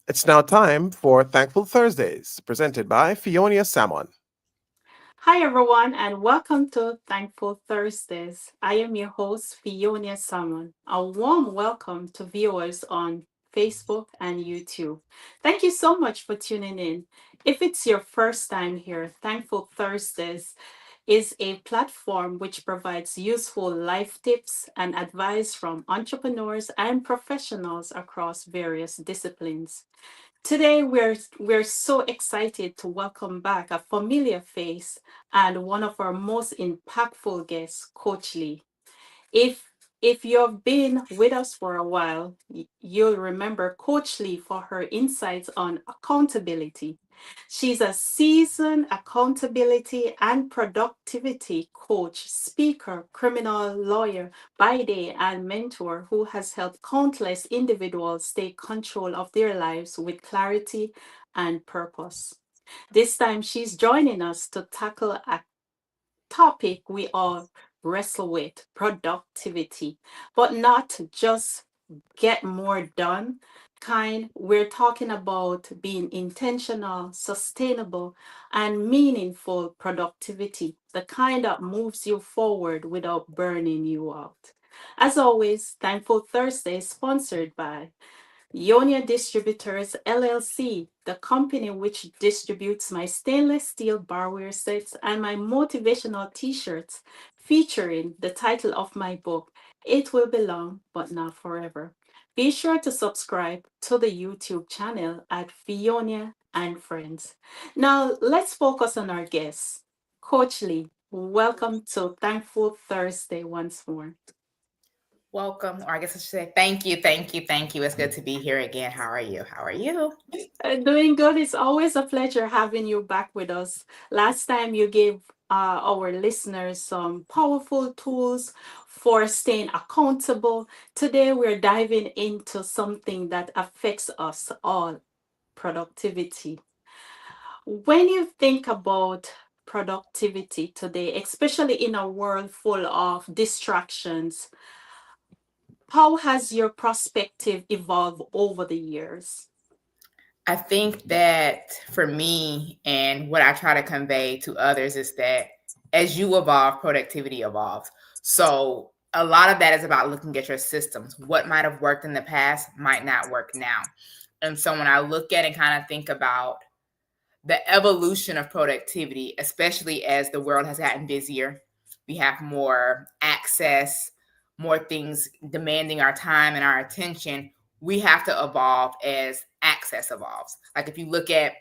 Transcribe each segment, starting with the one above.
It's now time for Thankful Thursdays, presented by Fionia Salmon. Hi, everyone, and welcome to Thankful Thursdays. I am your host, Fionia Salmon. A warm welcome to viewers on Facebook and YouTube. Thank you so much for tuning in. If it's your first time here, Thankful Thursdays is a platform which provides useful life tips and advice from entrepreneurs and professionals across various disciplines. Today, we're so excited to welcome back a familiar face and one of our most impactful guests, Coach Lee. If if you've been with us for a while, you'll remember Coach Lee for her insights on accountability. She's a seasoned accountability and productivity coach, speaker, criminal lawyer by day, and mentor who has helped countless individuals take control of their lives with clarity and purpose. This time, she's joining us to tackle a topic we all wrestle with: productivity, but not just get more done kind. We're talking about being intentional, sustainable, and meaningful productivity, the kind that moves you forward without burning you out. As always, Thankful Thursday is sponsored by Fionia Distributors LLC, the company which distributes my stainless steel barware sets and my motivational t-shirts featuring the title of my book, It Will Be Long But Not Forever. Be sure to subscribe to the YouTube channel at Fionia and Friends. Now, let's focus on our guests. Coach Lee, welcome to Thankful Thursday once more. Welcome, or I guess I should say thank you. It's good to be here again. How are you? How are you? Doing good. It's always a pleasure having you back with us. Last time you gave our listeners some powerful tools for staying accountable. Today we're diving into something that affects us all: productivity. When you think about productivity today, especially in a world full of distractions, how has your perspective evolved over the years? I think that for me and what I try to convey to others is that as you evolve, productivity evolves. So a lot of that is about looking at your systems. What might have worked in the past might not work now. And so when I look at and kind of think about the evolution of productivity, especially as the world has gotten busier, we have more access, more things demanding our time and our attention. We have to evolve as access evolves. Like if you look at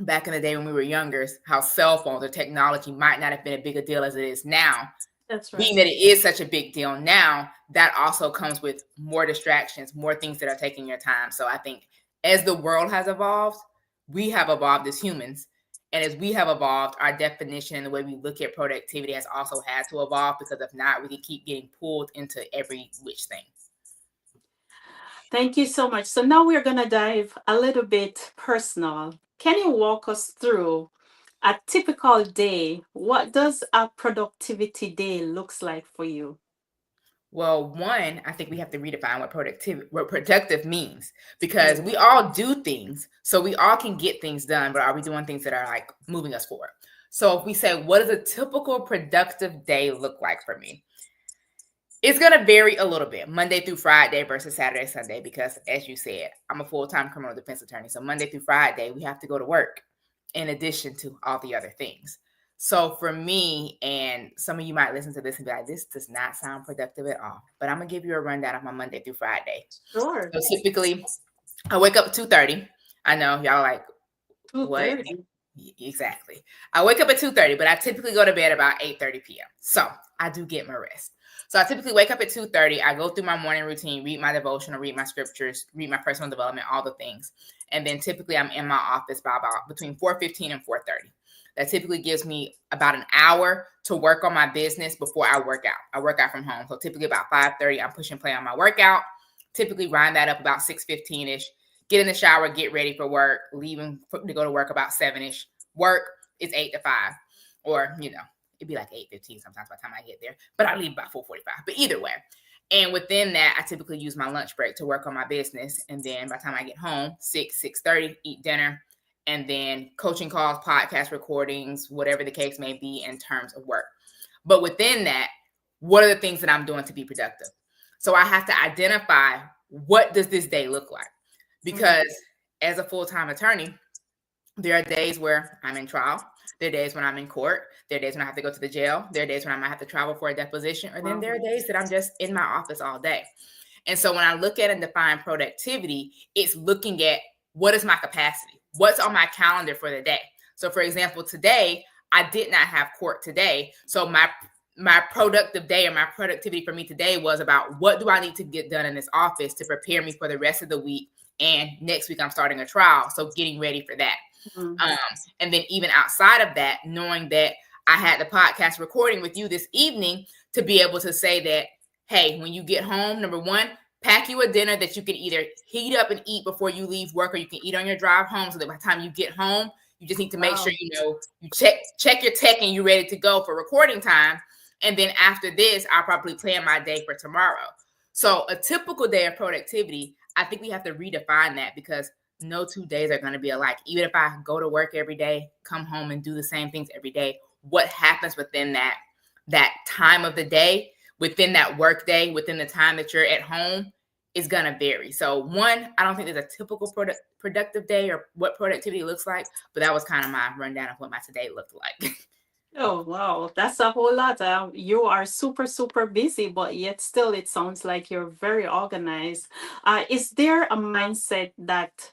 back in the day when we were younger, how cell phones or technology might not have been a big a deal as it is now. That's Being right. that it is such a big deal now, that also comes with more distractions, more things that are taking your time. So I think as the world has evolved, we have evolved as humans. And as we have evolved, our definition and the way we look at productivity has also had to evolve, because if not, we can keep getting pulled into every which thing. Thank you so much. So now we're going to dive a little bit personal. Can you walk us through a typical day? What does a productivity day looks like for you? Well, one, I think we have to redefine what productive means, because Mm. we all do things, so we all can get things done, but are we doing things that are like moving us forward? So if we say, what does a typical productive day look like for me? It's going to vary a little bit, Monday through Friday versus Saturday, Sunday, because as you said, I'm a full-time criminal defense attorney. So Monday through Friday, we have to go to work in addition to all the other things. So for me, and some of you might listen to this and be like, this does not sound productive at all. But I'm going to give you a rundown of my Monday through Friday. Sure. So typically, I wake up at 2:30. I know y'all like, what? 2:30. Exactly. I wake up at 2:30, but I typically go to bed about 8:30 p.m. So I do get my rest. So I typically wake up at 2:30. I go through my morning routine, read my devotional, read my scriptures, read my personal development, all the things. And then typically I'm in my office by about between 4:15 and 4:30. That typically gives me about an hour to work on my business before I work out. I work out from home. So typically about 5:30, I'm pushing play on my workout. Typically wind that up about 6:15-ish. Get in the shower, get ready for work, leaving to go to work about 7-ish. Work is 8 to 5. Or, it'd be like 8:15 sometimes by the time I get there. But I leave about 4:45. But either way. And within that, I typically use my lunch break to work on my business. And then by the time I get home, 6:30, eat dinner, and then coaching calls, podcast recordings, whatever the case may be in terms of work. But within that, what are the things that I'm doing to be productive? So I have to identify, what does this day look like? Because as a full-time attorney, there are days where I'm in trial. There are days when I'm in court. There are days when I have to go to the jail. There are days when I might have to travel for a deposition. Or then there are days that I'm just in my office all day. And so when I look at and define productivity, it's looking at, what is my capacity? What's on my calendar for the day? So for example, today, I did not have court today. So my productive day, or my productivity for me today, was about, what do I need to get done in this office to prepare me for the rest of the week? And next week I'm starting a trial. So getting ready for that. And then even outside of that, knowing that I had the podcast recording with you this evening, to be able to say that, hey, when you get home, number one, pack you a dinner that you can either heat up and eat before you leave work, or you can eat on your drive home, so that by the time you get home, you just need to make sure, you check your tech and you're ready to go for recording time. And then after this, I'll probably plan my day for tomorrow. So a typical day of productivity, I think we have to redefine that, because no 2 days are going to be alike. Even if I go to work every day, come home and do the same things every day, what happens within that time of the day, within that work day, within the time that you're at home, is going to vary. So one, I don't think there's a typical productive day or what productivity looks like, but that was kind of my rundown of what my today looked like. Oh, wow. That's a whole lot. You are super, super busy, but yet still it sounds like you're very organized. Is there a mindset that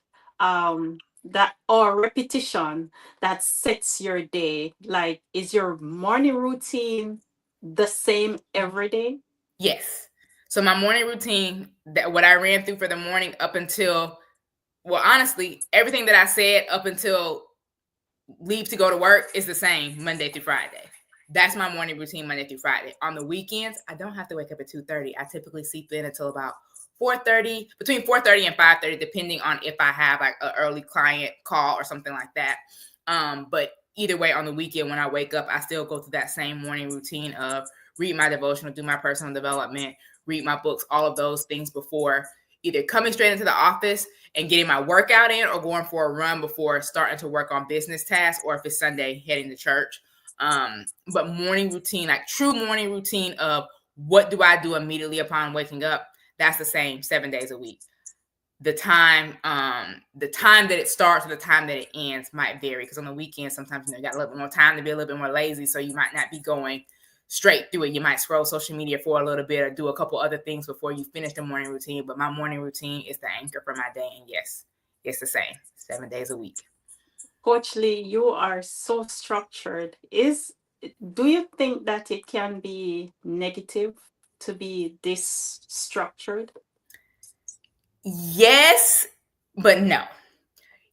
or repetition that sets your day? Like, is your morning routine the same every day? Yes. So my morning routine, that what I ran through for the morning up until, well, honestly, everything that I said up until leave to go to work is the same Monday through Friday. That's my morning routine, Monday through Friday. On the weekends, I don't have to wake up at 2:30. I typically sleep in until about 4:30, between 4:30 and 5:30, depending on if I have like an early client call or something like that. But either way, on the weekend, when I wake up, I still go through that same morning routine of read my devotional, do my personal development, read my books, all of those things before either coming straight into the office and getting my workout in, or going for a run before starting to work on business tasks, or if it's Sunday, heading to church. But morning routine, like true morning routine of what do I do immediately upon waking up, that's the same 7 days a week. The time that it starts or the time that it ends might vary, because on the weekend, sometimes you got a little bit more time to be a little bit more lazy, so you might not be going straight through it. You might scroll social media for a little bit, or do a couple other things before you finish the morning routine. But my morning routine is the anchor for my day. And yes, it's the same 7 days a week. Coach Lee, you are so structured. Do you think that it can be negative to be this structured? Yes, but no.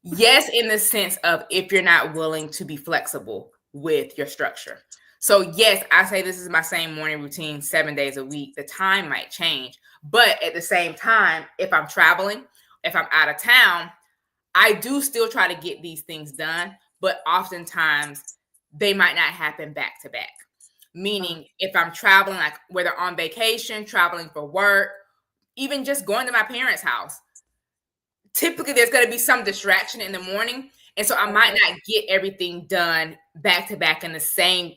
Yes, in the sense of, if you're not willing to be flexible with your structure. So yes, I say this is my same morning routine 7 days a week. The time might change, but at the same time, if I'm traveling, if I'm out of town, I do still try to get these things done, but oftentimes they might not happen back to back. Meaning, if I'm traveling, like whether on vacation, traveling for work, even just going to my parents' house, typically there's going to be some distraction in the morning. And so I might not get everything done back to back in the same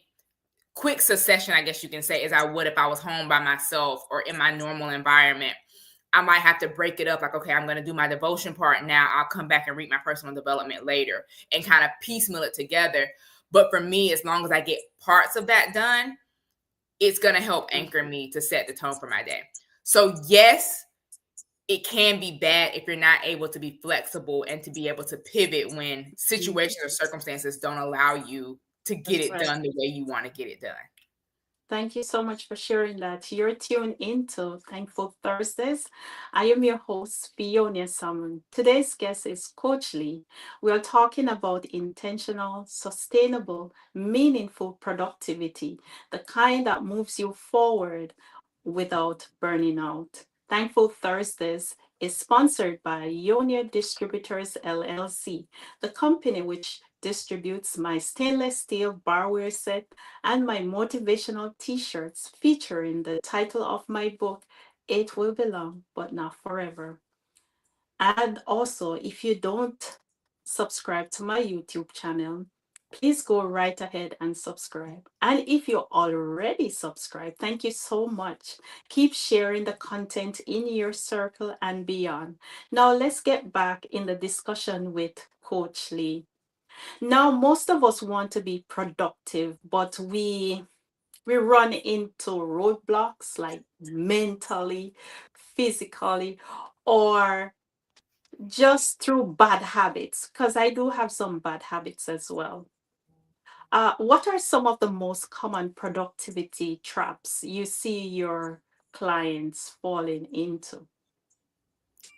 quick succession, I guess you can say, as I would if I was home by myself or in my normal environment. I might have to break it up. Like, okay, I'm going to do my devotion part now. I'll come back and read my personal development later, and kind of piecemeal it together. But for me, as long as I get parts of that done, it's going to help anchor me to set the tone for my day. So yes, it can be bad if you're not able to be flexible and to be able to pivot when situations or circumstances don't allow you to get it done the way you want to get it done. Thank you so much for sharing that. You're tuned into Thankful Thursdays. I am your host, Fionia Salmon. Today's guest is Coach Lee. We are talking about intentional, sustainable, meaningful productivity, the kind that moves you forward without burning out. Thankful Thursdays is sponsored by Fionia Distributors LLC, the company which distributes my stainless steel barware set and my motivational t-shirts featuring the title of my book, It will be long, but not forever. And also, if you don't subscribe to my YouTube channel, please go right ahead and subscribe. And if you're already subscribed, thank you so much. Keep sharing the content in your circle and beyond. Now, let's get back in the discussion with Coach Lee. Now, most of us want to be productive, but we run into roadblocks like mentally, physically, or just through bad habits, because I do have some bad habits as well. What are some of the most common productivity traps you see your clients falling into?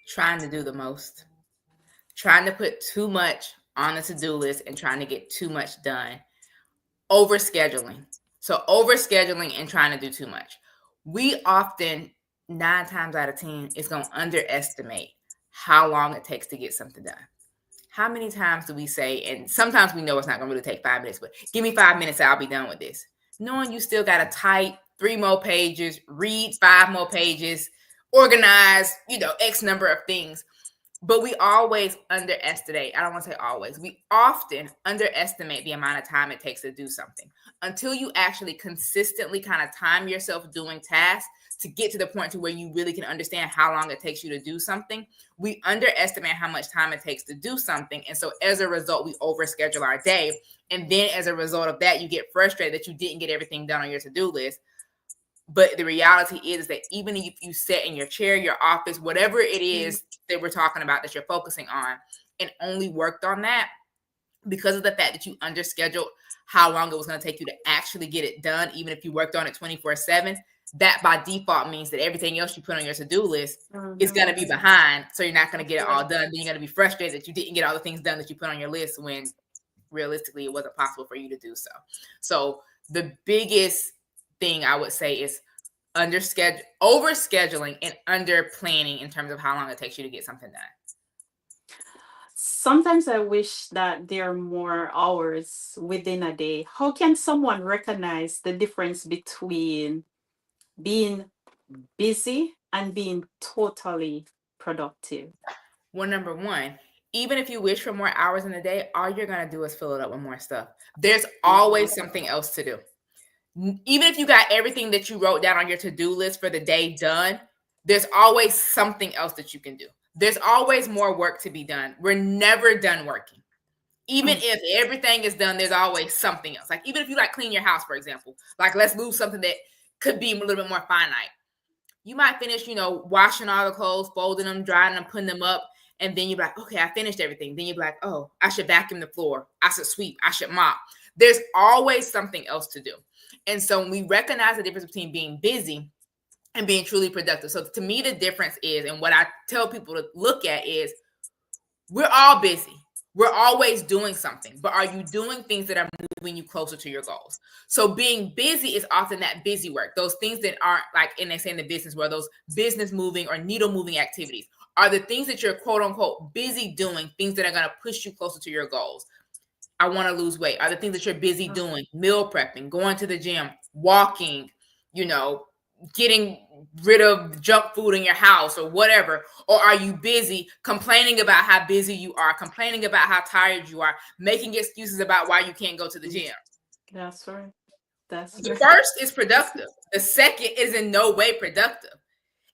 Trying to do the most, trying to put too much on the to-do list and trying to get too much done. Overscheduling. So overscheduling and trying to do too much. We often, 9 times out of 10, is going to underestimate how long it takes to get something done. How many times do we say, and sometimes we know it's not going to really take 5 minutes, but give me 5 minutes, I'll be done with this. Knowing you still got to type 3 more pages, read 5 more pages, organize, X number of things. But we always underestimate. I don't want to say always. We often underestimate the amount of time it takes to do something until you actually consistently kind of time yourself doing tasks to get to the point to where you really can understand how long it takes you to do something. We underestimate how much time it takes to do something. And so as a result, we overschedule our day. And then as a result of that, you get frustrated that you didn't get everything done on your to-do list. But the reality is that even if you sit in your chair, your office, whatever it is that we're talking about that you're focusing on, and only worked on that, because of the fact that you underscheduled how long it was going to take you to actually get it done, even if you worked on it 24/7, that by default means that everything else you put on your to-do list is going to be behind. So you're not going to get it all done. Then you're going to be frustrated that you didn't get all the things done that you put on your list when realistically it wasn't possible for you to do so. So the biggest thing I would say is overscheduling and under planning in terms of how long it takes you to get something done. Sometimes I wish that there are more hours within a day. How can someone recognize the difference between being busy and being totally productive? Well, number one, even if you wish for more hours in a day, all you're going to do is fill it up with more stuff. There's always something else to do. Even if you got everything that you wrote down on your to-do list for the day done, there's always something else that you can do. There's always more work to be done. We're never done working. Even if everything is done, there's always something else. Like even if you clean your house, for example, let's move something that could be a little bit more finite. You might finish, washing all the clothes, folding them, drying them, putting them up. And then you're like, okay, I finished everything. Then you're like, oh, I should vacuum the floor. I should sweep. I should mop. There's always something else to do. And so when we recognize the difference between being busy and being truly productive. So to me, the difference is, and what I tell people to look at is, we're all busy. We're always doing something, but are you doing things that are moving you closer to your goals? So being busy is often that busy work. Those things that aren't and they say in the business world, those business moving or needle moving activities are the things that you're quote unquote busy doing, things that are going to push you closer to your goals. I want to lose weight are the things that you're busy doing, meal prepping, going to the gym, walking, getting rid of junk food in your house or whatever? Or are you busy complaining about how busy you are, complaining about how tired you are, making excuses about why you can't go to the gym? That's right. The first is productive. The second is in no way productive.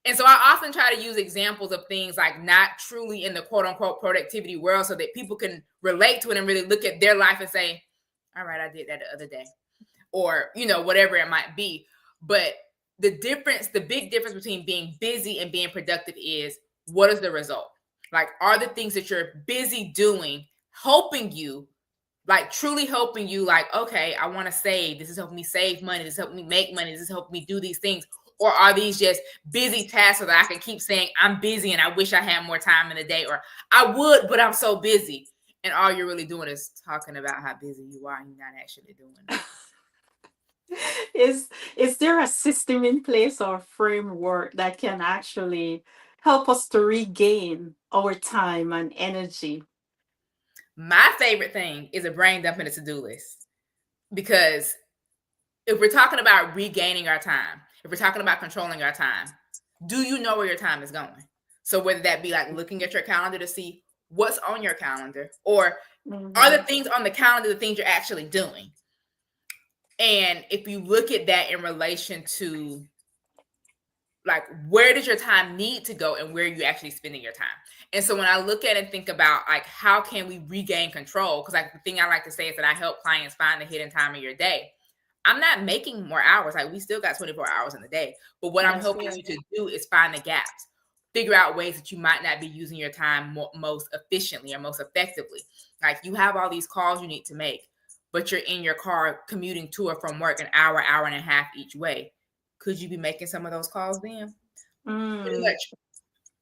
And so I often try to use examples of things not truly in the quote unquote productivity world so that people can relate to it and really look at their life and say, all right, I did that the other day, or, whatever it might be. But the big difference between being busy and being productive is, what is the result? Are the things that you're busy doing helping you, truly helping you, okay, I want to save. This is helping me save money. This is helping me make money. This is helping me do these things. Or are these just busy tasks so that I can keep saying I'm busy and I wish I had more time in the day, or I would, but I'm so busy. And all you're really doing is talking about how busy you are and you're not actually doing it. Is there a system in place or framework that can actually help us to regain our time and energy? My favorite thing is a brain dump in a to-do list, because if we're talking about regaining our time, if we're talking about controlling our time, do you know where your time is going? So whether that be like looking at your calendar to see what's on your calendar, or are the things on the calendar the things you're actually doing? And if you look at that in relation to like, where does your time need to go and where are you actually spending your time? And so when I look at and think about like, how can we regain control? Because like the thing I like to say is that I help clients find the hidden time of your day. I'm not making more hours. Like, we still got 24 hours in the day. But what I'm helping you to do is find the gaps, figure out ways that you might not be using your time most efficiently or most effectively. Like, you have all these calls you need to make, but you're in your car commuting to or from work an hour, hour and a half each way. Could you be making some of those calls then? Pretty much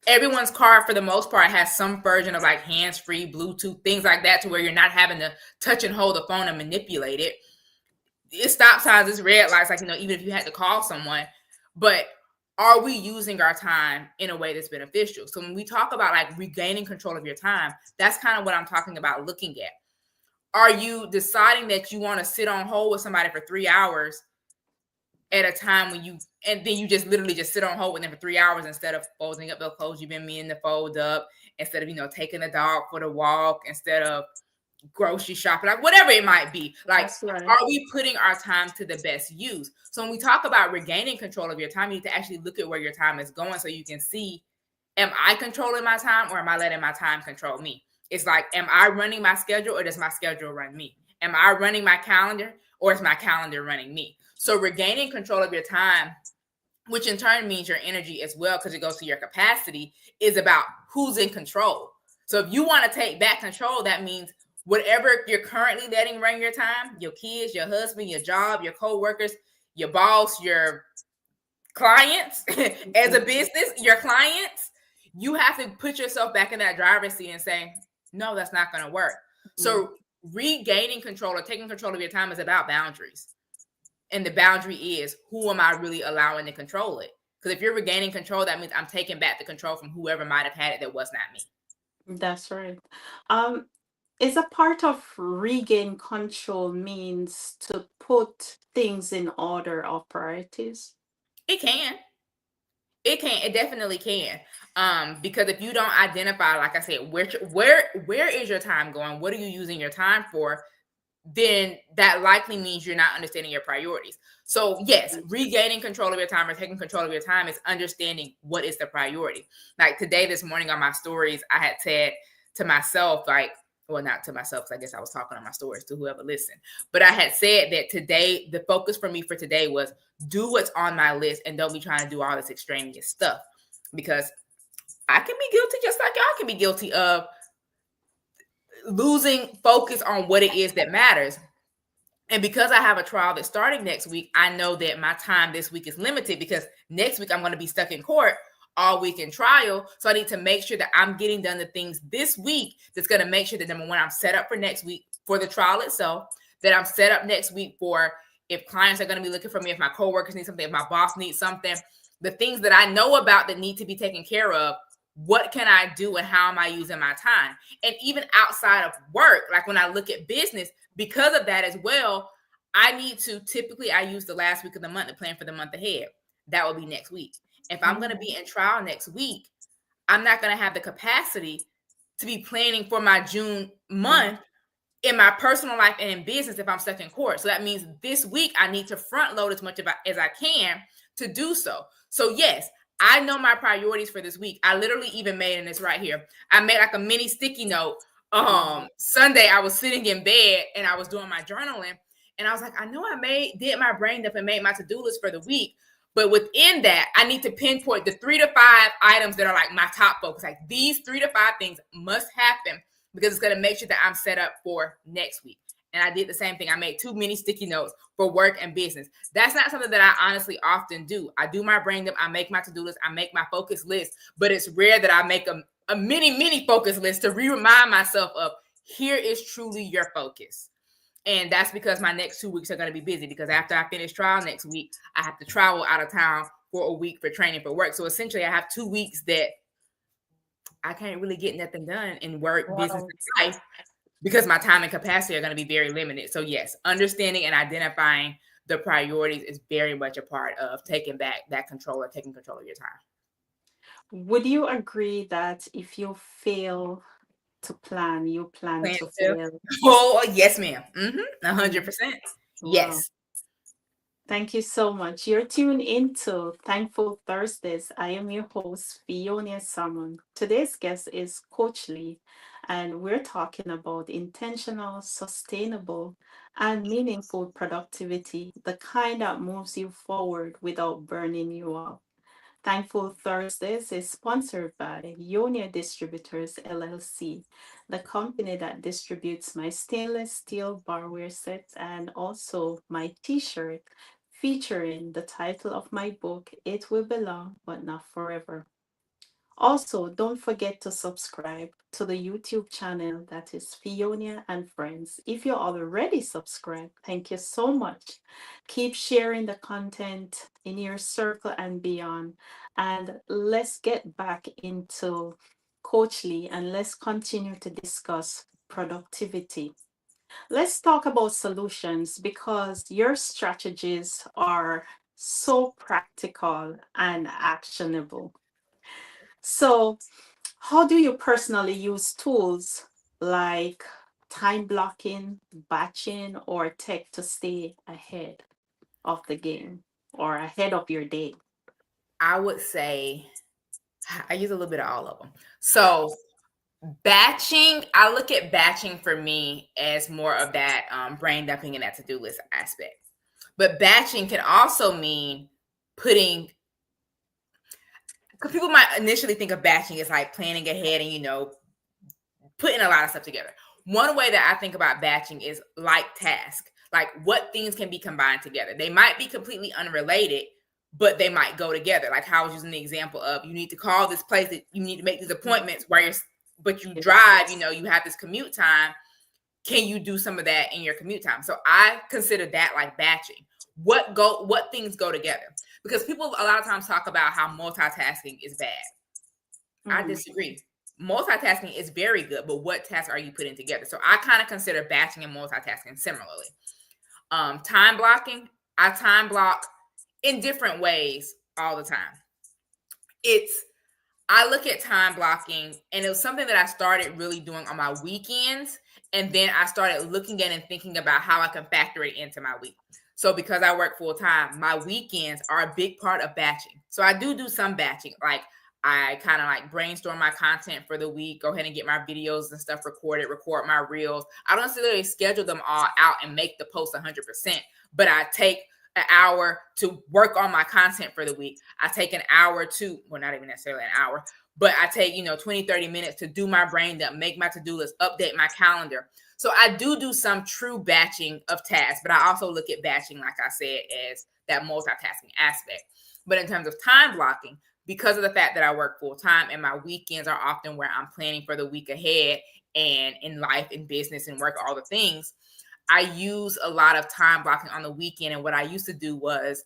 everyone's car, for the most part, has some version of like hands-free, Bluetooth, things like that, to where you're not having to touch and hold the phone and manipulate it. It's stop signs, it's red lights, like, even if you had to call someone. But are we using our time in a way that's beneficial? So when we talk about like regaining control of your time, that's kind of what I'm talking about looking at. Are you deciding that you want to sit on hold with somebody for 3 hours at a time and then you just literally just sit on hold with them for 3 hours instead of folding up the clothes you've been meaning to fold up, instead of, taking the dog for the walk, instead of grocery shopping, like whatever it might be. Like, are we putting our time to the best use? So when we talk about regaining control of your time, you need to actually look at where your time is going so you can see, am I controlling my time or am I letting my time control me? It's like, am I running my schedule or does my schedule run me? Am I running my calendar or is my calendar running me? So regaining control of your time, which in turn means your energy as well, because it goes to your capacity, is about who's in control. So if you want to take back control, that means whatever you're currently letting run your time, your kids, your husband, your job, your co-workers, your boss, your clients, as a business, your clients, you have to put yourself back in that driver's seat and say, no, that's not going to work. So regaining control or taking control of your time is about boundaries. And the boundary is, who am I really allowing to control it? Because if you're regaining control, that means I'm taking back the control from whoever might have had it that was not me. That's right. Is a part of regain control means to put things in order of priorities? It can. It definitely can. Because if you don't identify, like I said, where is your time going? What are you using your time for? Then that likely means you're not understanding your priorities. So yes, regaining control of your time or taking control of your time is understanding what is the priority. Like today, this morning on my stories, I had said to myself, like, well, not to myself, because I guess I was talking on my stories to whoever listened. But I had said that today, the focus for me for today was do what's on my list and don't be trying to do all this extraneous stuff. Because I can be guilty just like y'all can be guilty of losing focus on what it is that matters. And because I have a trial that's starting next week, I know that my time this week is limited because next week I'm going to be stuck in court all week in trial. So I need to make sure that I'm getting done the things this week that's going to make sure that, number one, I'm set up for next week for the trial itself, that I'm set up next week for if clients are going to be looking for me, if my coworkers need something, if my boss needs something, the things that I know about that need to be taken care of. What can I do and how am I using my time? And even outside of work, like when I look at business, because of that as well, I need to typically, I use the last week of the month to plan for the month ahead. That will be next week. If I'm going to be in trial next week, I'm not going to have the capacity to be planning for my June month in my personal life and in business if I'm stuck in court. So that means this week I need to front load as much as I can to do so. So yes, I know my priorities for this week. I literally even made, and it's right here, I made like a mini sticky note. Sunday, I was sitting in bed and I was doing my journaling. And I was like, I know I did my brain dump and made my to-do list for the week. But within that, I need to pinpoint the 3 to 5 items that are like my top focus. Like these 3 to 5 things must happen because it's going to make sure that I'm set up for next week. And I did the same thing. I made 2 mini sticky notes for work and business. That's not something that I honestly often do. I do my brain dump. I make my to-do list. I make my focus list. But it's rare that I make a mini focus list to remind myself of here is truly your focus. And that's because my next 2 weeks are going to be busy because after I finish trial next week, I have to travel out of town for a week for training for work. So essentially I have 2 weeks that I can't really get nothing done in work, business, and life because my time and capacity are going to be very limited. So yes, understanding and identifying the priorities is very much a part of taking back that control or taking control of your time. Would you agree that if you fail to plan, you plan Plan to to. fail? Oh, yes, ma'am. Mm, 100%. wow. Yes. Thank you so much. You're tuned into Thankful Thursdays. I am your host, Fionia Salmon. Today's guest is Coach Lee, and we're talking about intentional, sustainable, and meaningful productivity, the kind that moves you forward without burning you out. Thankful Thursdays is sponsored by Fionia Distributors LLC, the company that distributes my stainless steel barware sets and also my t-shirt featuring the title of my book, It Will Belong But Not Forever. Also, don't forget to subscribe to the YouTube channel that is Fionia and Friends. If you're already subscribed, thank you so much. Keep sharing the content in your circle and beyond. And let's get back into Coach Lee and let's continue to discuss productivity. Let's talk about solutions because your strategies are so practical and actionable. So, how do you personally use tools like time blocking, batching, or tech to stay ahead of the game or ahead of your day? I would say I use a little bit of all of them. So batching, I look at batching for me as more of that brain dumping and that to-do list aspect. But batching can also mean putting, because people might initially think of batching as like planning ahead and, putting a lot of stuff together. One way that I think about batching is like task, like what things can be combined together. They might be completely unrelated, but they might go together. Like how I was using the example of you need to call this place, that you need to make these appointments where but you Yes. drive, you have this commute time. Can you do some of that in your commute time? So I consider that like batching. What things go together? Because people a lot of times talk about how multitasking is bad. I Mm, disagree. Multitasking is very good, but what tasks are you putting together? So I kind of consider batching and multitasking similarly. Time blocking, I time block in different ways all the time. It's I look at time blocking, and it was something that I started really doing on my weekends. And then I started looking at and thinking about how I can factor it into my week. So because I work full time, my weekends are a big part of batching. So I do some batching. Like I kind of like brainstorm my content for the week, go ahead and get my videos and stuff recorded, record my reels. I don't necessarily schedule them all out and make the post 100%, but I take an hour to work on my content for the week. I take an hour to, well, not even necessarily an hour, but I take, 20, 30 minutes to do my brain dump, make my to-do list, update my calendar. So I do some true batching of tasks, but I also look at batching, like I said, as that multitasking aspect. But in terms of time blocking, because of the fact that I work full time and my weekends are often where I'm planning for the week ahead and in life and business and work, all the things, I use a lot of time blocking on the weekend. And what I used to do was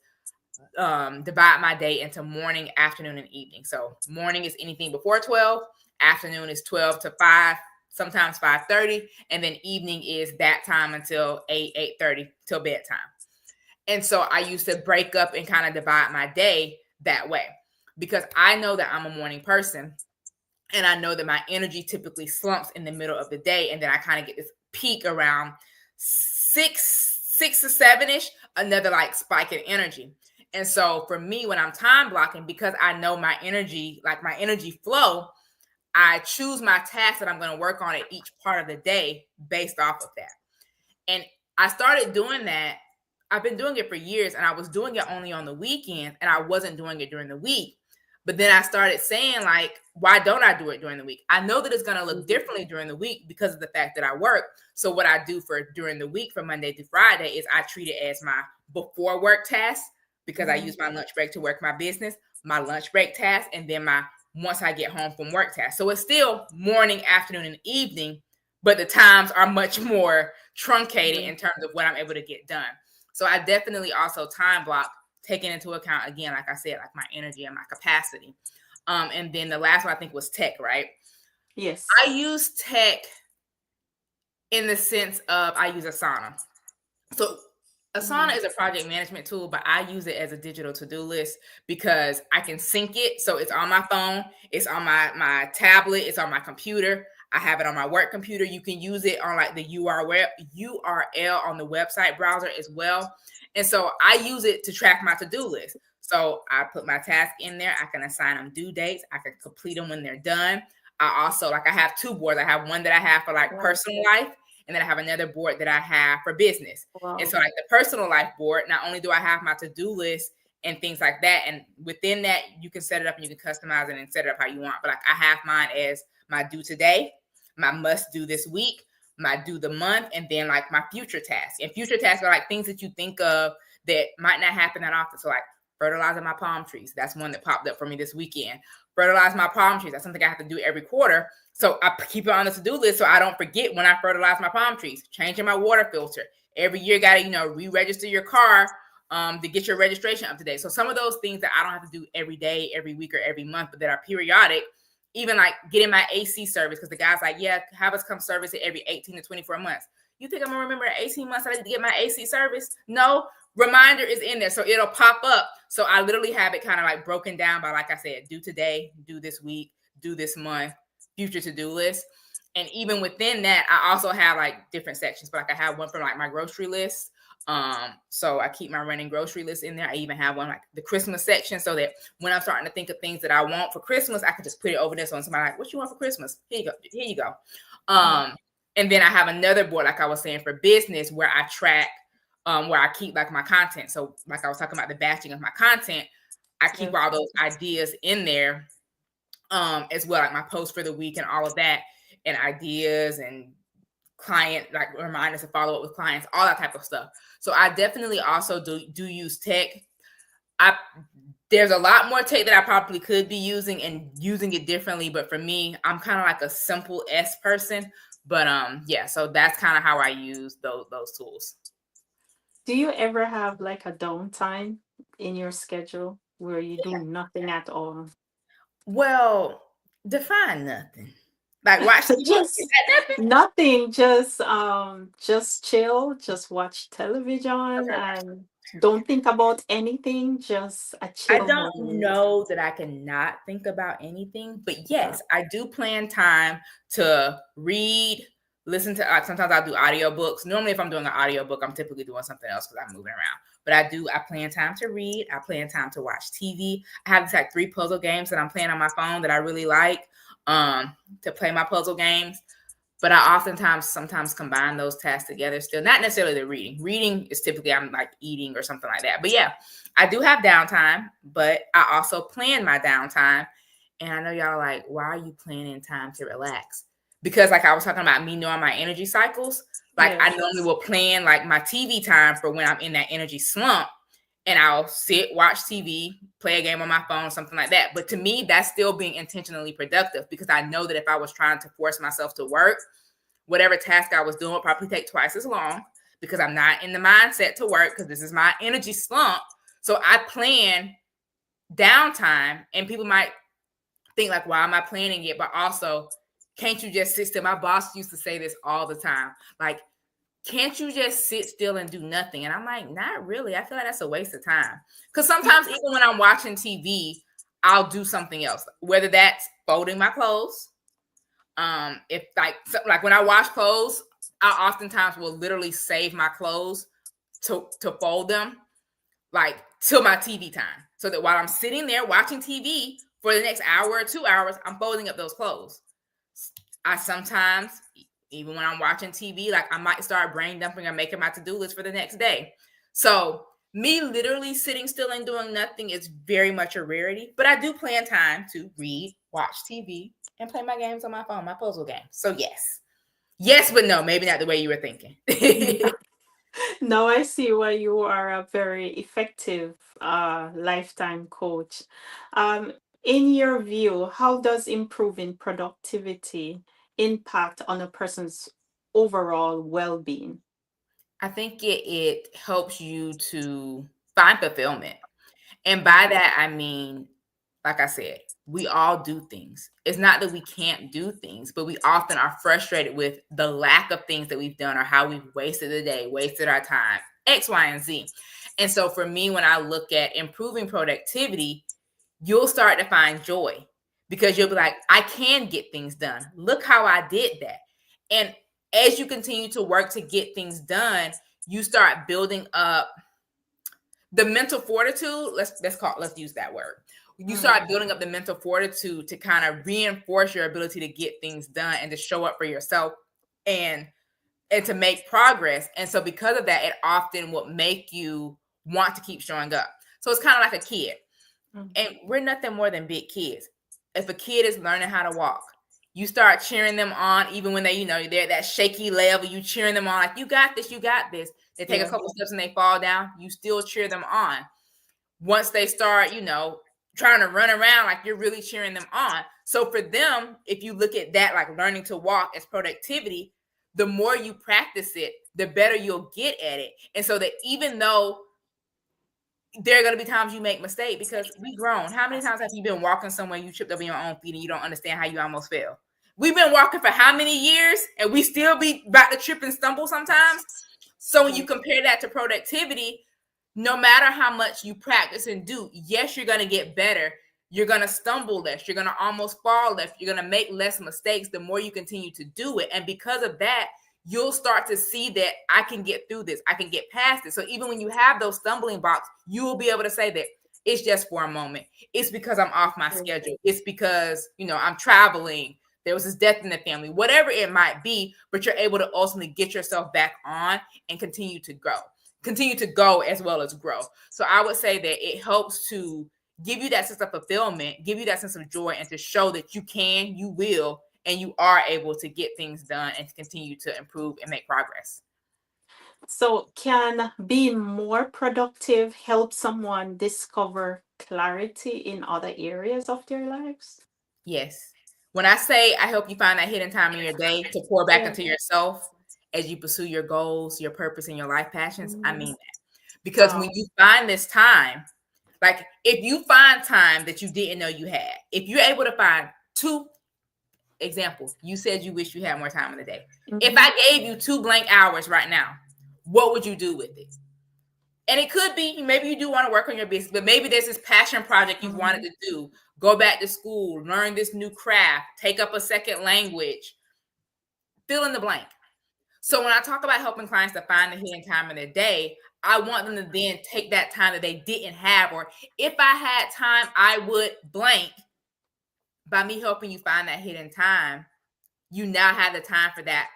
divide my day into morning, afternoon, and evening. So morning is anything before 12, afternoon is 12 to 5, sometimes 5:30, and then evening is that time until 8, 8:30 till bedtime. And so I used to break up and kind of divide my day that way because I know that I'm a morning person and I know that my energy typically slumps in the middle of the day. And then I kind of get this peak around 6 to 7-ish, another like spike in energy. And so for me, when I'm time blocking, because I know my energy, like my energy flow, I choose my tasks that I'm going to work on at each part of the day based off of that. And I started doing that. I've been doing it for years, and I was doing it only on the weekend, and I wasn't doing it during the week. But then I started saying, like, why don't I do it during the week? I know that it's going to look differently during the week because of the fact that I work. So what I do for during the week from Monday through Friday is I treat it as my before work task because I use my lunch break to work my business, my lunch break task, and then my once I get home from work task. So it's still morning, afternoon, and evening, but the times are much more truncated in terms of what I'm able to get done. So I definitely also time block, taking into account, again, like I said, like my energy and my capacity. And then the last one I think was tech, right? yes. I use tech in the sense of I use Asana. So Asana is a project management tool, but I use it as a digital to-do list because I can sync it. So it's on my phone, it's on my tablet, it's on my computer. I have it on my work computer. You can use it on like the URL on the website browser as well. And so I use it to track my to-do list. So I put my task in there. I can assign them due dates. I can complete them when they're done. I also I have two boards. I have one that I have for like personal life, and then I have another board that I have for business. Wow. And so like the personal life board, not only do I have my to-do list and things like that, and within that you can set it up and you can customize it and set it up how you want. But like I have mine as my due today, my must do this week, my due the month, and then like my future tasks. And future tasks are like things that you think of that might not happen that often. So like fertilizing my palm trees. That's one that popped up for me this weekend. Fertilize my palm trees. That's something I have to do every quarter. So I keep it on the to-do list so I don't forget when I fertilize my palm trees. Changing my water filter. Every year, got to, re-register your car to get your registration up to date. So some of those things that I don't have to do every day, every week, or every month, but that are periodic, even like getting my AC service, because the guy's like, yeah, have us come service it every 18 to 24 months. You think I'm going to remember 18 months I need to get my AC service? No. Reminder is in there, so it'll pop up. So I literally have it kind of like broken down by, like I said, due today, due this week, due this month, future to-do list. And even within that, I also have like different sections. But like I have one for like my grocery list. So I keep my running grocery list in there. I even have one like the Christmas section, so that when I'm starting to think of things that I want for Christmas, I can just put it over there. So when somebody like, what you want for Christmas? Here you go. And then I have another board, like I was saying, for business, where I track where I keep like my content. So like I was talking about the batching of my content, I keep all those ideas in there as well, like my posts for the week and all of that, and ideas and client like reminders to follow up with clients, all that type of stuff. So I definitely also do use tech. There's a lot more tech that I probably could be using and using it differently, but for me, I'm kind of like a simple S person. But yeah, so that's kind of how I use those tools. Do you ever have like a downtime in your schedule where you do nothing at all? Well, define nothing. Like watch Just nothing, just chill, just watch television and don't think about anything, just a I chill don't moment. know that I cannot think about anything, but yes, I do plan time to read, listen to, like sometimes I'll do audiobooks. Normally if I'm doing an audiobook, I'm typically doing something else because I'm moving around. But I plan time to read, I plan time to watch TV. I have these like 3 puzzle games that I'm playing on my phone that I really like to play my puzzle games. But I sometimes combine those tasks together still. Not necessarily the reading. Reading is typically I'm like eating or something like that. But yeah, I do have downtime, but I also plan my downtime. And I know y'all are like, why are you planning time to relax? Because like I was talking about me knowing my energy cycles, like I normally will plan like my TV time for when I'm in that energy slump. And I'll sit, watch TV, play a game on my phone, something like that. But to me, that's still being intentionally productive because I know that if I was trying to force myself to work, whatever task I was doing would probably take twice as long because I'm not in the mindset to work because this is my energy slump. So I plan downtime, and people might think like, why am I planning it? But also, can't you just sit still? My boss used to say this all the time. Like, can't you just sit still and do nothing? And I'm like, not really. I feel like that's a waste of time. Because sometimes even when I'm watching TV, I'll do something else, whether that's folding my clothes. If like when I wash clothes, I oftentimes will literally save my clothes to fold them like till my TV time. So that while I'm sitting there watching TV for the next hour or 2 hours, I'm folding up those clothes. I sometimes, even when I'm watching TV, like I might start brain dumping or making my to-do list for the next day. So me literally sitting still and doing nothing is very much a rarity, but I do plan time to read, watch TV, and play my games on my phone, my puzzle games. So yes, but no, maybe not the way you were thinking. Now I see why you are a very effective lifetime coach. In your view, how does improving productivity impact on a person's overall well-being? I think it helps you to find fulfillment. And by that, I mean, like I said, we all do things. It's not that we can't do things, but we often are frustrated with the lack of things that we've done or how we've wasted the day, wasted our time, X, Y, and Z. And so for me, when I look at improving productivity, you'll start to find joy because you'll be like, I can get things done. Look how I did that. And as you continue to work to get things done, you start building up the mental fortitude. Let's use that word. You start building up the mental fortitude to kind of reinforce your ability to get things done and to show up for yourself and to make progress. And so because of that, it often will make you want to keep showing up. So it's kind of like a kid. And we're nothing more than big kids. If a kid is learning how to walk, you start cheering them on, even when they, they're at that shaky level, you cheering them on like, you got this, you got this. They take a couple steps and they fall down, you still cheer them on. Once they start, trying to run around, like you're really cheering them on. So for them, if you look at that, like learning to walk as productivity, the more you practice it, the better you'll get at it. And so that even though there are going to be times you make mistakes because we grown. How many times have you been walking somewhere, you tripped over your own feet and you don't understand how you almost fell? We've been walking for how many years and we still be about to trip and stumble sometimes. So when you compare that to productivity, no matter how much you practice and do, yes, you're going to get better. You're going to stumble less. You're going to almost fall less. You're going to make less mistakes the more you continue to do it. And because of that, you'll start to see that I can get through this. I can get past it. So even when you have those stumbling blocks, you will be able to say that it's just for a moment. It's because I'm off my schedule. It's because, I'm traveling. There was this death in the family, whatever it might be, but you're able to ultimately get yourself back on and continue to go as well as grow. So I would say that it helps to give you that sense of fulfillment, give you that sense of joy, and to show that you can, you will, and you are able to get things done and to continue to improve and make progress. So can being more productive help someone discover clarity in other areas of their lives? Yes. When I say I help you find that hidden time in your day to pour back into yourself as you pursue your goals, your purpose, and your life passions, I mean that. Because when you find this time, like if you find time that you didn't know you had, if you're able to find two examples, you said you wish you had more time in the day. If I gave you 2 blank hours right now, what would you do with it? And it could be, maybe you do want to work on your business, but maybe there's this passion project you've wanted to do. Go back to school, learn this new craft, take up a second language, fill in the blank. So when I talk about helping clients to find the hidden time in their day, I want them to then take that time that they didn't have, or if I had time, I would blank. By me helping you find that hidden time, you now have the time for that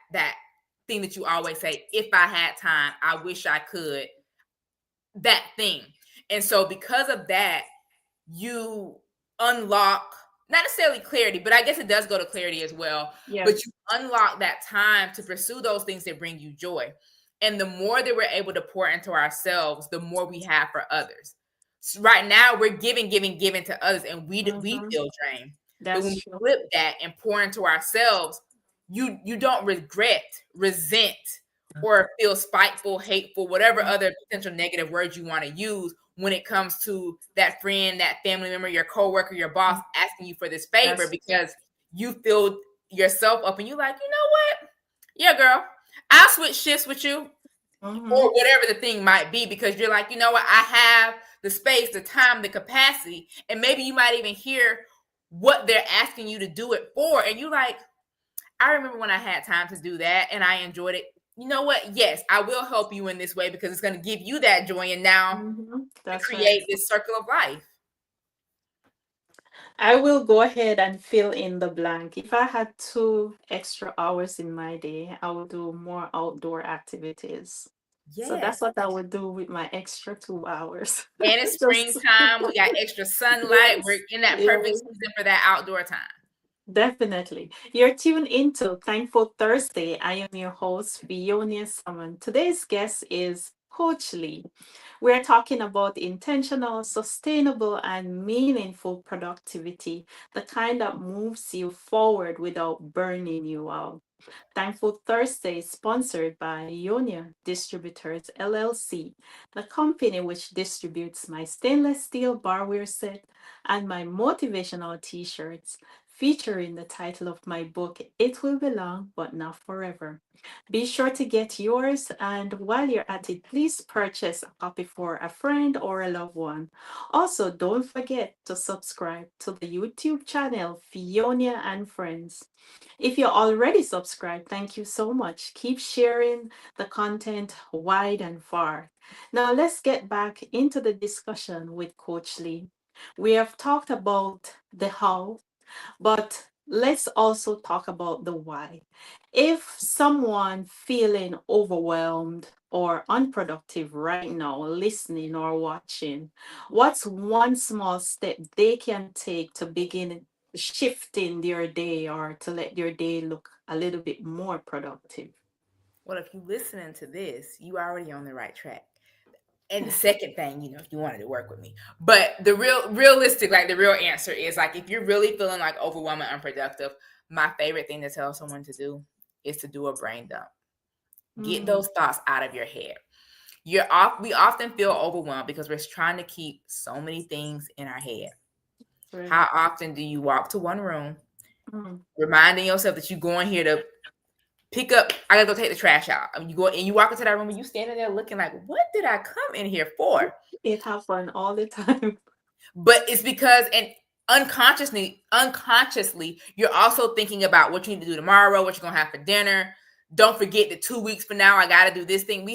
thing that you always say, if I had time, I wish I could, that thing. And so because of that, you unlock not necessarily clarity, but I guess it does go to clarity as well. But you unlock that time to pursue those things that bring you joy. And the more that we're able to pour into ourselves, the more we have for others. So right now, we're giving to others, and we feel drained. But when we flip that and pour into ourselves, you don't regret, resent, or feel spiteful, hateful, whatever other potential negative words you want to use when it comes to that friend, that family member, your coworker, your boss asking you for this favor, because you filled yourself up and you like, you know what? Yeah, girl, I'll switch shifts with you. Or whatever the thing might be, because you're like, you know what? I have the space, the time, the capacity, and maybe you might even hear what they're asking you to do it for. And you like, I remember when I had time to do that and I enjoyed it. You know what? Yes, I will help you in this way because it's going to give you that joy. And now create this circle of life. I will go ahead and fill in the blank. If I had 2 extra hours in my day, I would do more outdoor activities. Yes. So that's what I would do with my extra 2 hours. And it's springtime. We got extra sunlight. We're in that perfect season for that outdoor time. Definitely. You're tuned into Thankful Thursday. I am your host, Fionia. Today's guest is Coach Lee. We're talking about intentional, sustainable, and meaningful productivity, the kind that moves you forward without burning you out. Thankful Thursday is sponsored by Fionia Distributors LLC, the company which distributes my stainless steel barware set and my motivational t-shirts. featuring the title of my book, It Will Be Long, But Not Forever. Be sure to get yours, and while you're at it, please purchase a copy for a friend or a loved one. Also, don't forget to subscribe to the YouTube channel, Fionia and Friends. If you're already subscribed, thank you so much. Keep sharing the content wide and far. Now, let's get back into the discussion with Coach Lee. We have talked about the how, but let's also talk about the why. If someone feeling overwhelmed or unproductive right now, listening or watching, what's one small step they can take to begin shifting their day or to let their day look a little bit more productive? Well, if you listening to this, you already on the right track. And the second thing, if you wanted to work with me, but the realistic, like the real answer is like, if you're really feeling like overwhelmed and unproductive, my favorite thing to tell someone to do is to do a brain dump. Get those thoughts out of your head. We often feel overwhelmed because we're trying to keep so many things in our head. Right. How often do you walk to one room, Mm. reminding yourself that you're going here to pick up, I gotta go take the trash out. I mean, you go and you walk into that room and you standing there looking like, what did I come in here for? It happens all the time. But it's because, and unconsciously, you're also thinking about what you need to do tomorrow, what you're gonna have for dinner. Don't forget that 2 weeks from now, I gotta do this thing.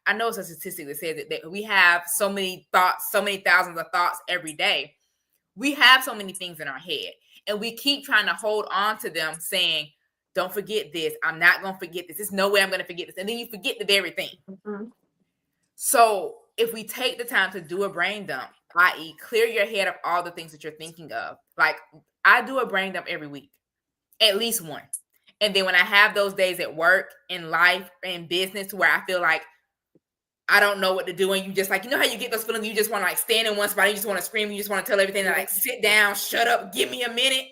I know it's a statistic that says that we have so many thoughts, so many thousands of thoughts every day. We have so many things in our head, and we keep trying to hold on to them, saying, don't forget this. I'm not going to forget this. There's no way I'm going to forget this. And then you forget the very thing. Mm-hmm. So if we take the time to do a brain dump, i.e. clear your head of all the things that you're thinking of. Like, I do a brain dump every week, at least one. And then when I have those days at work, in life, in business, where I feel like I don't know what to do, and you just like, how you get those feelings, you just want to like stand in one spot, you just want to scream, you just want to tell everything, like, sit down, shut up, give me a minute.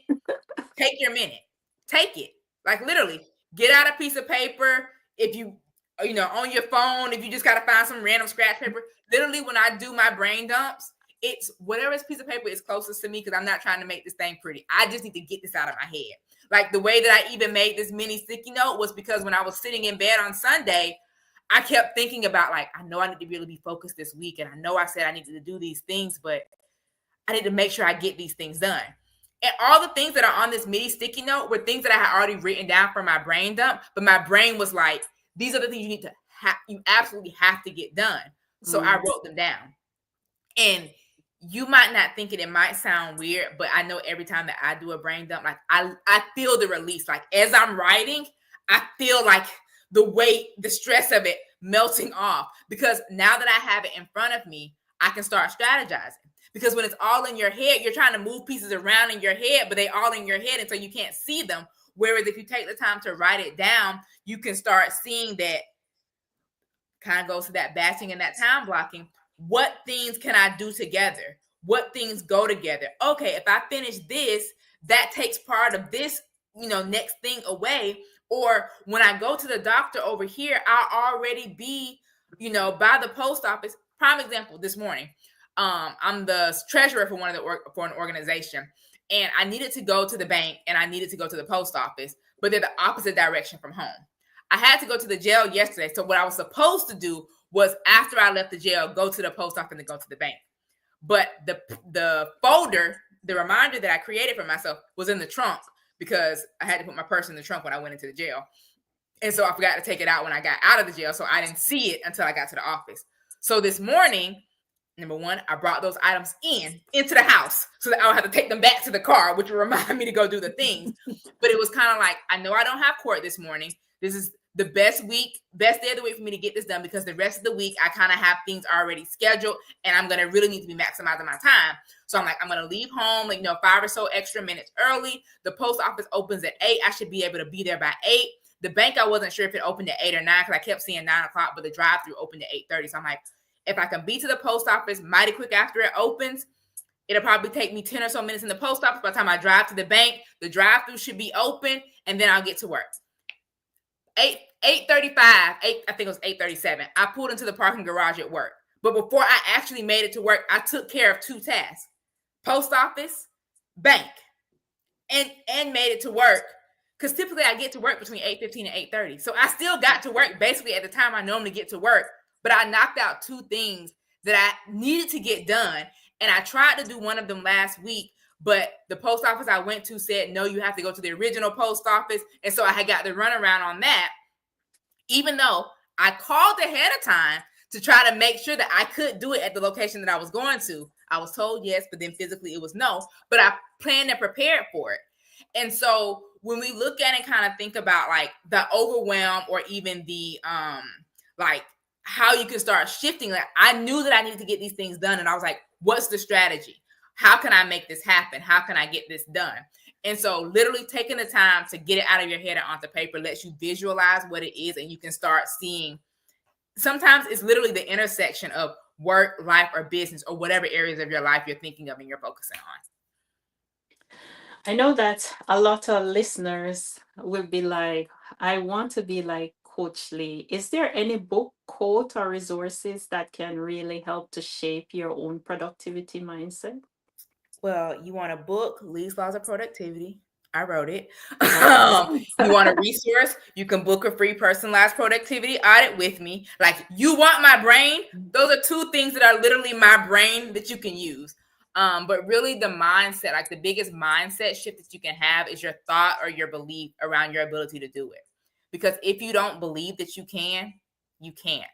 Take your minute. Take it. Like, literally, get out a piece of paper. If you on your phone, if you just got to find some random scratch paper. Literally, when I do my brain dumps, it's whatever piece of paper is closest to me, because I'm not trying to make this thing pretty. I just need to get this out of my head. Like, the way that I even made this mini sticky note was because when I was sitting in bed on Sunday, I kept thinking about, like, I know I need to really be focused this week, and I know I said I needed to do these things, but I need to make sure I get these things done. And all the things that are on this mini sticky note were things that I had already written down for my brain dump, but my brain was like, these are the things you need to you absolutely have to get done. So I wrote them down. And you might not think it might sound weird, but I know every time that I do a brain dump, like I feel the release. Like, as I'm writing, I feel like the weight, the stress of it melting off, because now that I have it in front of me, I can start strategizing. Because when it's all in your head, you're trying to move pieces around in your head, but they all in your head, and so you can't see them. Whereas if you take the time to write it down, you can start seeing that. Kind of goes to that batching and that time blocking. What things can I do together? What things go together? Okay, if I finish this, that takes part of this, next thing away. Or when I go to the doctor over here, I'll already be, by the post office. Prime example, this morning. I'm the treasurer for for an organization, and I needed to go to the bank and I needed to go to the post office, but they're the opposite direction from home. I had to go to the jail yesterday, so what I was supposed to do was, after I left the jail, go to the post office and go to the bank. But the folder, the reminder that I created for myself, was in the trunk, because I had to put my purse in the trunk when I went into the jail, and so I forgot to take it out when I got out of the jail, so I didn't see it until I got to the office. So this morning, number one, I brought those items into the house so that I don't have to take them back to the car, which will remind me to go do the things. But it was kind of like, I know I don't have court this morning. This is the best day of the week for me to get this done, because the rest of the week I kind of have things already scheduled, and I'm going to really need to be maximizing my time. So I'm like, I'm going to leave home, 5 or so extra minutes early. The post office opens at 8. I should be able to be there by 8. The bank, I wasn't sure if it opened at 8 or 9, because I kept seeing 9 o'clock, but the drive-through opened at 8:30. So I'm like, if I can be to the post office mighty quick after it opens, it'll probably take me 10 or so minutes in the post office. By the time I drive to the bank, the drive-through should be open, and then I'll get to work. 8:35, I think it was 8:37. I pulled into the parking garage at work. But before I actually made it to work, I took care of 2 tasks: post office, bank. and made it to work. Because typically I get to work between 8:15 and 8:30. So I still got to work basically at the time I normally get to work. But I knocked out 2 things that I needed to get done. And I tried to do one of them last week, but the post office I went to said, no, you have to go to the original post office. And so I had got the runaround on that, even though I called ahead of time to try to make sure that I could do it at the location that I was going to. I was told yes, but then physically it was no. But I planned and prepared for it. And so when we look at it and kind of think about like the overwhelm or even the like how you can start shifting, like I knew that I needed to get these things done. And I was like, what's the strategy? How can I make this happen? How can I get this done? And so literally taking the time to get it out of your head and onto paper lets you visualize what it is, and you can start seeing. Sometimes it's literally the intersection of work, life, or business, or whatever areas of your life you're thinking of and you're focusing on. I know that a lot of listeners will be like, I want to be like Coach Lee. Is there any book, quote, or resources that can really help to shape your own productivity mindset? Well, you want a book, Lee's Laws of Productivity. I wrote it. Awesome. You want a resource? You can book a free personalized productivity audit with me. Like, you want my brain? Those are 2 things that are literally my brain that you can use. But really the mindset, like the biggest mindset shift that you can have is your thought or your belief around your ability to do it. Because if you don't believe that you can, you can't.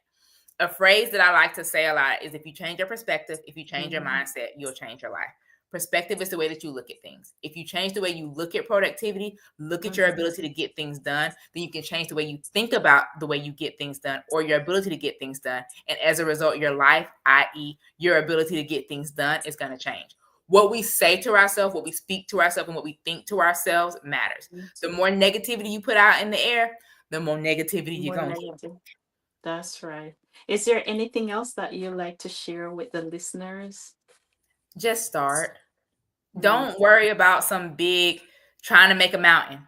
A phrase that I like to say a lot is if you change your perspective, if you change your mindset, you'll change your life. Perspective is the way that you look at things. If you change the way you look at productivity, look at your ability to get things done, then you can change the way you think about the way you get things done or your ability to get things done. And as a result, your life, i.e., your ability to get things done, is going to change. What we say to ourselves, what we speak to ourselves, and what we think to ourselves matters. The more negativity you put out in the air, the more negativity you're going to get. That's right. Is there anything else that you like to share with the listeners? Just start. Don't worry about some big trying to make a mountain.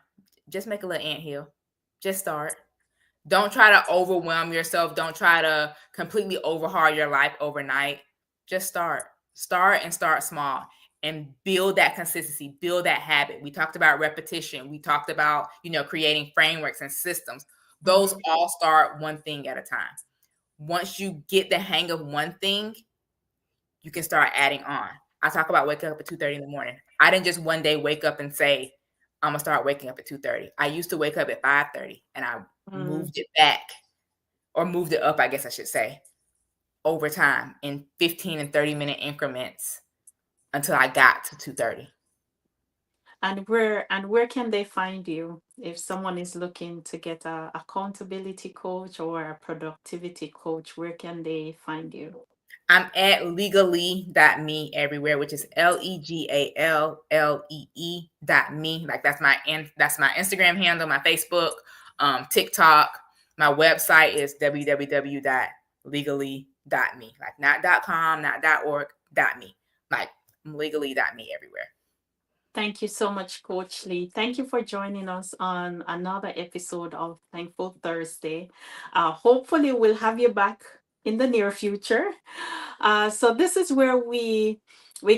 Just make a little anthill. Just start. Don't try to overwhelm yourself. Don't try to completely overhaul your life overnight. Just start. Start and start small and build that consistency, build that habit. We talked about repetition. We talked about, creating frameworks and systems. Those all start one thing at a time. Once you get the hang of one thing, you can start adding on. I talk about waking up at 2:30 in the morning. I didn't just one day wake up and say, I'm gonna start waking up at 2:30. I used to wake up at 5:30 and I moved it back, or moved it up, I guess I should say, over time in 15 and 30-minute increments until I got to 2:30. And where can they find you if someone is looking to get a accountability coach or a productivity coach? Where can they find you? I'm at legally.me everywhere, which is LEGALLEE.me. Like that's my Instagram handle, my Facebook, TikTok. My website is www.legally.me. Like not .com, not .org, .me. Like legally.me everywhere. Thank you so much, Coach Lee. Thank you for joining us on another episode of Thankful Thursday. Hopefully, we'll have you back in the near future. So this is where we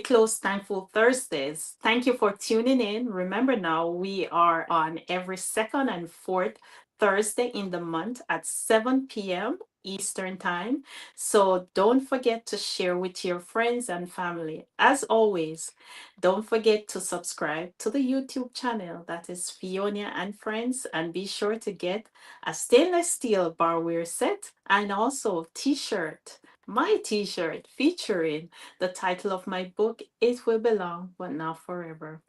close Thankful Thursdays. Thank you for tuning in. Remember now, we are on every second and fourth Thursday in the month at 7 p.m. Eastern Time. So don't forget to share with your friends and family. As always, don't forget to subscribe to the YouTube channel, that is Fionia and Friends, and be sure to get a stainless steel barware set and also t-shirt, my t-shirt featuring the title of my book, It Will Belong But Not Forever.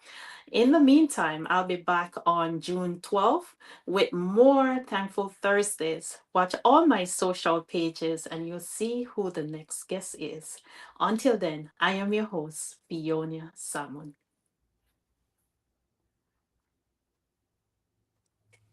In the meantime, I'll be back on June 12th with more Thankful Thursdays. Watch all my social pages and you'll see who the next guest is. Until then, I am your host, Fionia Salmon.